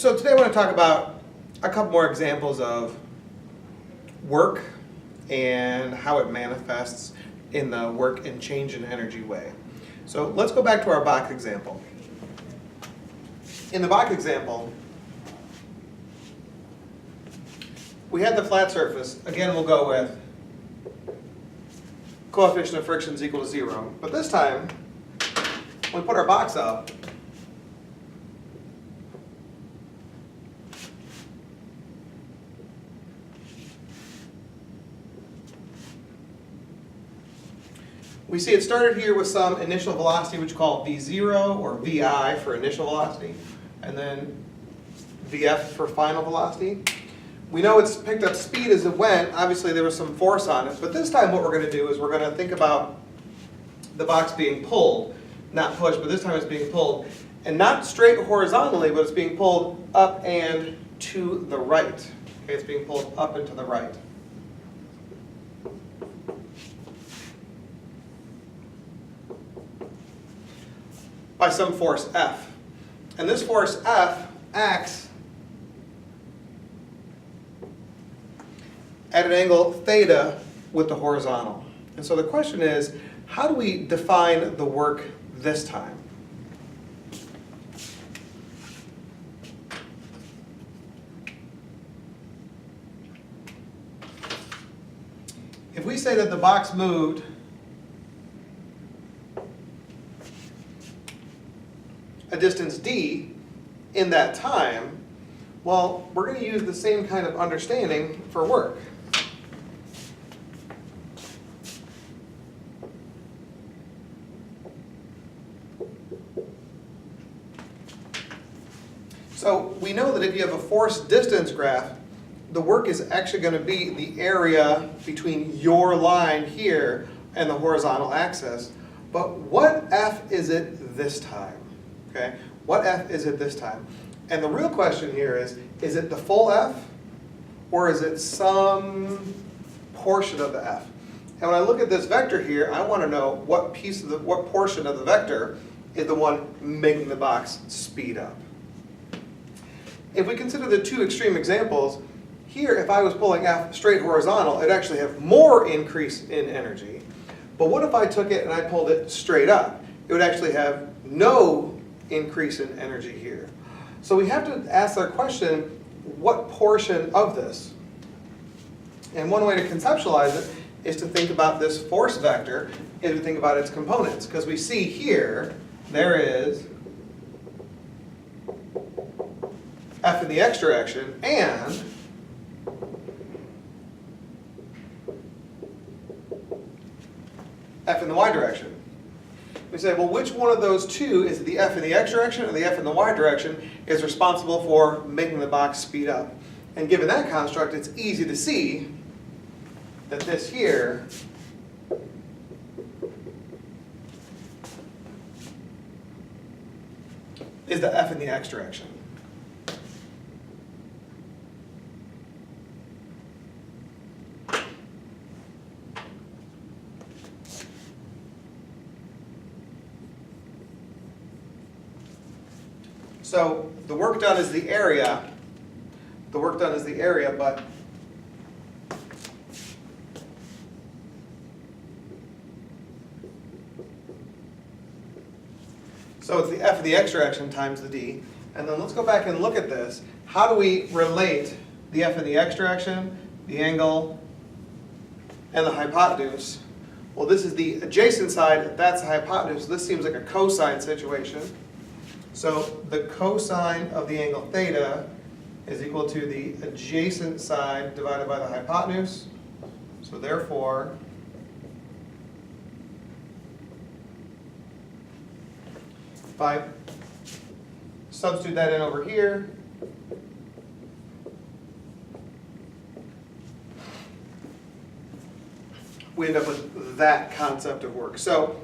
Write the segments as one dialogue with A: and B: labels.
A: So today I want to talk about a couple more examples of work and how it manifests in the work and change in energy way. So let's go back to our Bach example. In the Bach example, we had the flat surface. Again, we'll go with coefficient of friction is equal to 0. But this time, when we put our box up, we see it started here with some initial velocity, which we call V0 or VI for initial velocity, and then VF for final velocity. We know it's picked up speed as it went. Obviously, there was some force on it. But this time what we're going to do is we're going to think about the box being pulled, not pushed, but this time it's being pulled. And not straight horizontally, but it's being pulled up and to the right. Okay, it's being pulled up and to the right. By some force F. And this force F acts at an angle theta with the horizontal. And so the question is, how do we define the work this time? If we say that the box moved a distance d in that time, well, we're going to use the same kind of understanding for work. So we know that if you have a force distance graph, the work is actually going to be the area between your line here and the horizontal axis. But what F is it this time? Okay, what F is it this time? And the real question here is it the full F or is it some portion of the F? And when I look at this vector here, I want to know what portion of the vector is the one making the box speed up. If we consider the two extreme examples, here if I was pulling F straight horizontal, it'd actually have more increase in energy. But what if I took it and I pulled it straight up? It would actually have no increase in energy here. So we have to ask the question, what portion of this? And one way to conceptualize it is to think about this force vector, is to think about its components. Because we see here, there is F in the x direction and F in the y direction. We say, well, which one of those two, is the F in the x direction or the F in the y direction, is responsible for making the box speed up? And given that construct, it's easy to see that this here is the F in the x direction. So the work done is the area. The work done is the area, but so it's the F in the x direction times the d. And then let's go back and look at this. How do we relate the F in the x direction, the angle, and the hypotenuse? Well, this is the adjacent side. That's the hypotenuse. This seems like a cosine situation. So the cosine of the angle theta is equal to the adjacent side divided by the hypotenuse. So therefore, if I substitute that in over here, we end up with that concept of work. So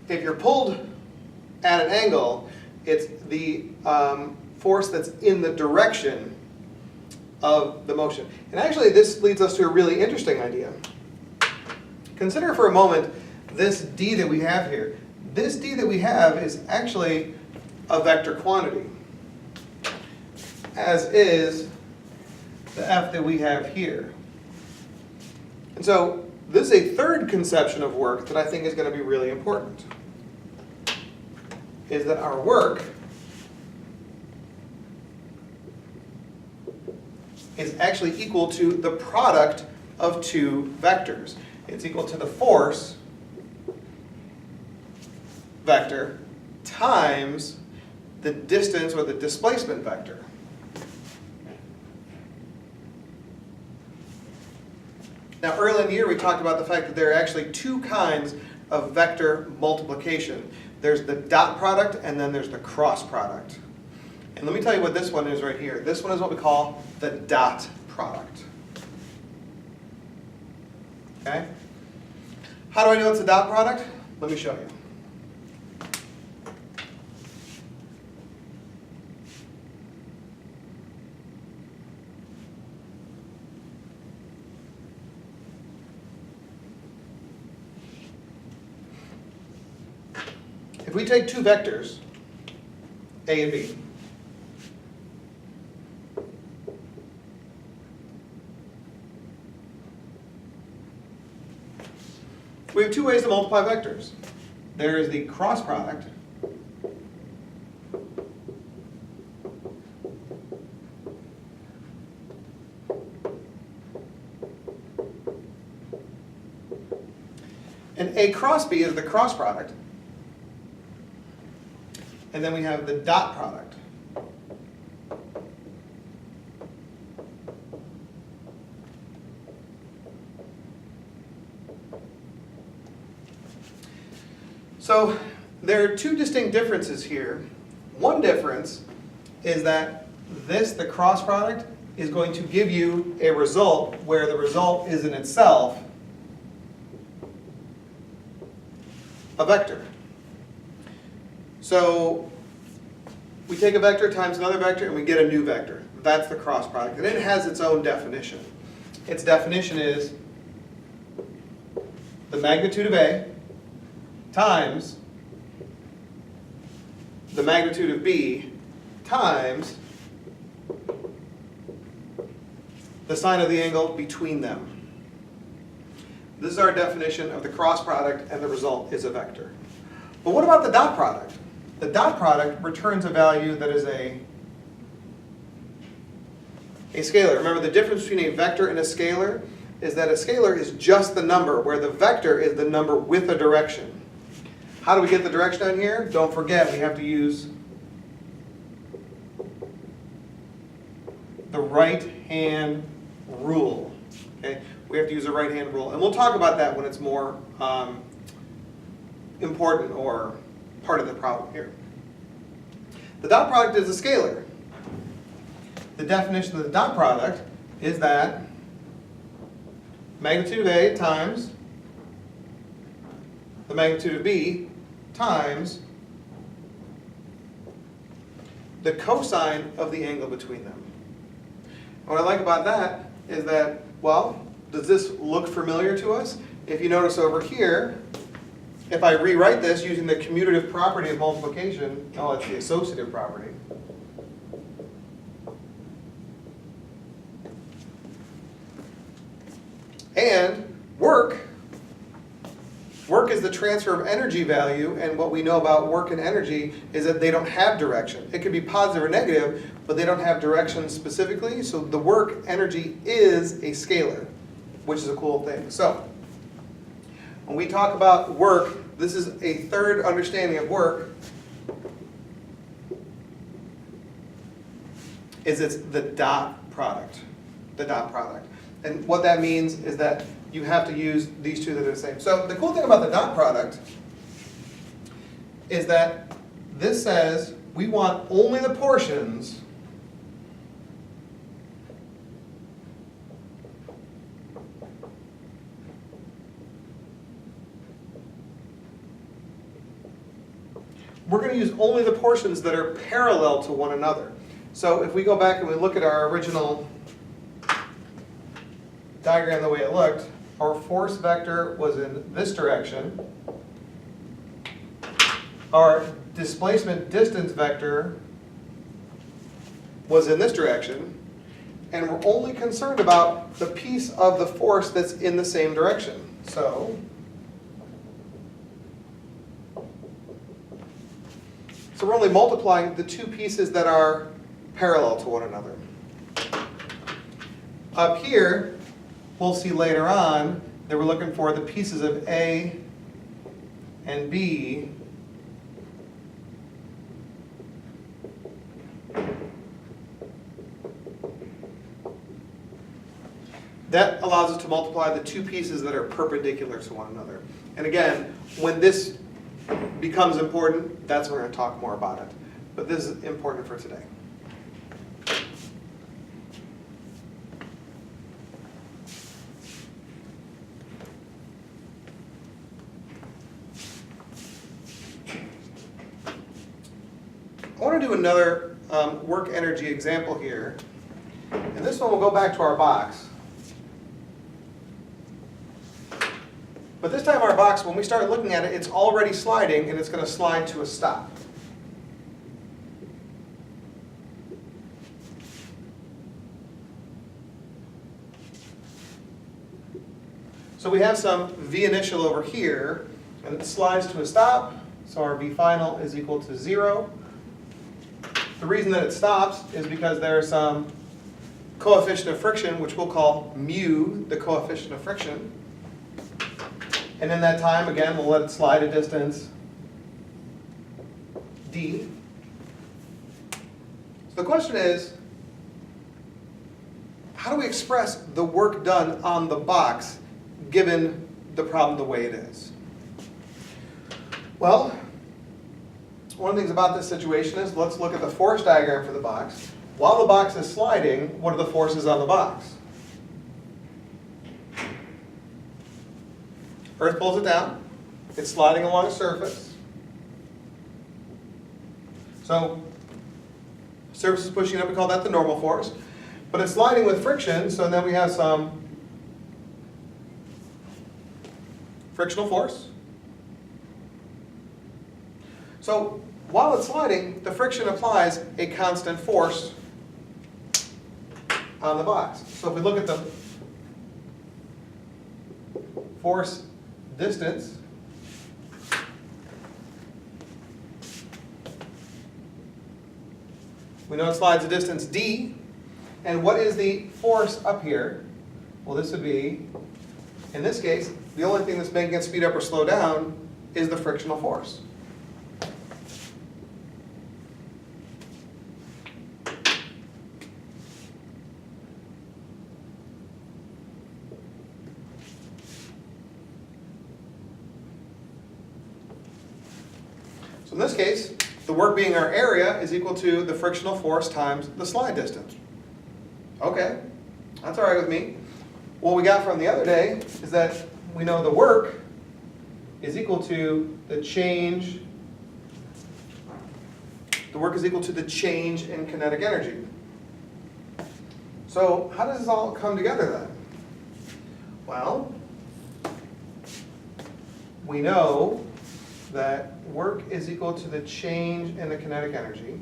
A: if you're pulled at an angle, it's the force that's in the direction of the motion. And actually, this leads us to a really interesting idea. Consider for a moment this d that we have here. This d that we have is actually a vector quantity. as is the F that we have here. And so this is a third conception of work that I think is going to be really important, is that our work is actually equal to the product of two vectors. It's equal to the force vector times the distance or the displacement vector. Now, early in the year, we talked about the fact that there are actually two kinds of vector multiplication. There's the dot product, and then there's the cross product. And let me tell you what this one is right here. This one is what we call the dot product. Okay? How do I know it's a dot product? Let me show you. If we take two vectors, A and B, we have two ways to multiply vectors. There is the cross product, and A cross B is the cross product. And then we have the dot product. So there are two distinct differences here. One difference is that this, the cross product, is going to give you a result where the result is in itself a vector. So we take a vector times another vector and we get a new vector. That's the cross product. And it has its own definition. Its definition is the magnitude of A times the magnitude of B times the sine of the angle between them. This is our definition of the cross product, and the result is a vector. But what about the dot product? The dot product returns a value that is a scalar. Remember, the difference between a vector and a scalar is that a scalar is just the number, where the vector is the number with a direction. How do we get the direction on here? Don't forget, we have to use the right-hand rule. Okay? We have to use a right-hand rule. And we'll talk about that when it's more important or part of the problem here. The dot product is a scalar. The definition of the dot product is that magnitude of A times the magnitude of B times the cosine of the angle between them. And what I like about that is that, well, does this look familiar to us? If you notice over here, if I rewrite this using the commutative property of multiplication, oh, it's the associative property. And work is the transfer of energy value, and what we know about work and energy is that they don't have direction. It could be positive or negative, but they don't have direction specifically, so the work energy is a scalar, which is a cool thing. So, when we talk about work, this is a third understanding of work, is it's the dot product. The dot product. And what that means is that you have to use these two that are the same. So the cool thing about the dot product is that this says we want only the portions we're going to use only the portions that are parallel to one another. So if we go back and we look at our original diagram the way it looked, our force vector was in this direction. Our displacement distance vector was in this direction, and we're only concerned about the piece of the force that's in the same direction. So we're only multiplying the two pieces that are parallel to one another. Up here, we'll see later on that we're looking for the pieces of A and B that allows us to multiply the two pieces that are perpendicular to one another. And again, when this becomes important, that's when we're going to talk more about it. But this is important for today. I want to do another work energy example here. And this one will go back to our box. But this time our box, when we start looking at it, it's already sliding, and it's going to slide to a stop. So we have some V initial over here, and it slides to a stop, so our V final is equal to 0. The reason that it stops is because there's some coefficient of friction, which we'll call mu, the coefficient of friction. And in that time, again, we'll let it slide a distance d. So the question is, how do we express the work done on the box given the problem the way it is? Well, one of the things about this situation is, let's look at the force diagram for the box. While the box is sliding, what are the forces on the box? Earth pulls it down. It's sliding along a surface. So surface is pushing up, we call that the normal force. But it's sliding with friction, so then we have some frictional force. So while it's sliding, the friction applies a constant force on the box. So if we look at the force distance, we know it slides a distance d. And what is the force up here? Well, this would be, in this case, the only thing that's making it speed up or slow down is the frictional force. In this case, the work being our area is equal to the frictional force times the slide distance. Okay, that's all right with me. What we got from the other day is that we know the work is equal to the change. The work is equal to the change in kinetic energy. So how does this all come together then? Well, we know that work is equal to the change in the kinetic energy,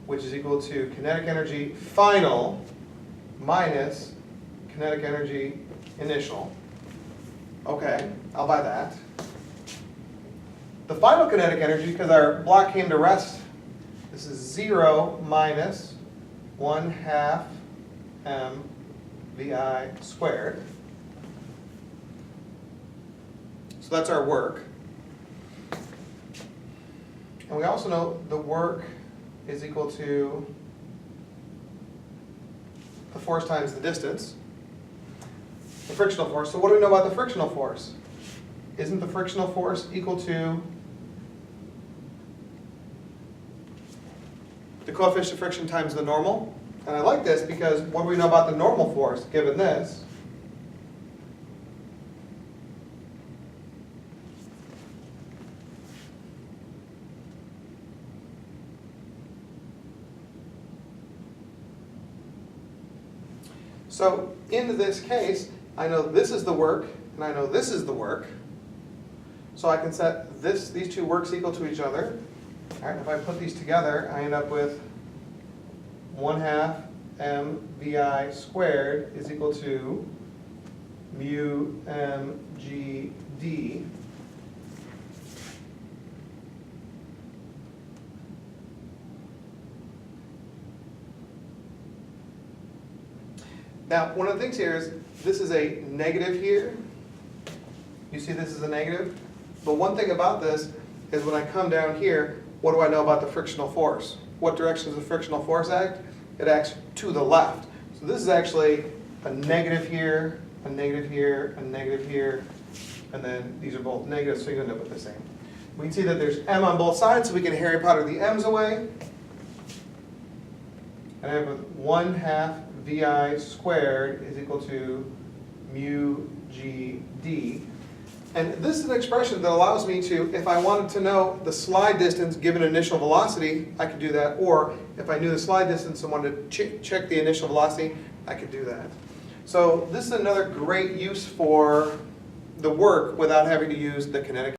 A: which is equal to kinetic energy final minus kinetic energy initial. Okay, I'll buy that. The final kinetic energy, because our block came to rest, this is 0 minus 1/2 mvi squared. So that's our work. And we also know the work is equal to the force times the distance, the frictional force. So what do we know about the frictional force? Isn't the frictional force equal to the coefficient of friction times the normal? And I like this because what do we know about the normal force given this? So in this case, I know this is the work, and I know this is the work. So I can set these two works equal to each other. All right, if I put these together, I end up with 1/2 mvi squared is equal to mu mgd. Now, one of the things here is this is a negative here. You see this is a negative? But one thing about this is when I come down here, what do I know about the frictional force? What direction does the frictional force act? It acts to the left. So this is actually a negative here, a negative here, a negative here, and then these are both negative, so you end up with the same. We can see that there's m on both sides, so we can Harry Potter the m's away. And I have 1/2 vi squared is equal to mu gd. And this is an expression that allows me to, if I wanted to know the slide distance given initial velocity, I could do that. Or if I knew the slide distance and wanted to check the initial velocity, I could do that. So this is another great use for the work without having to use the kinetic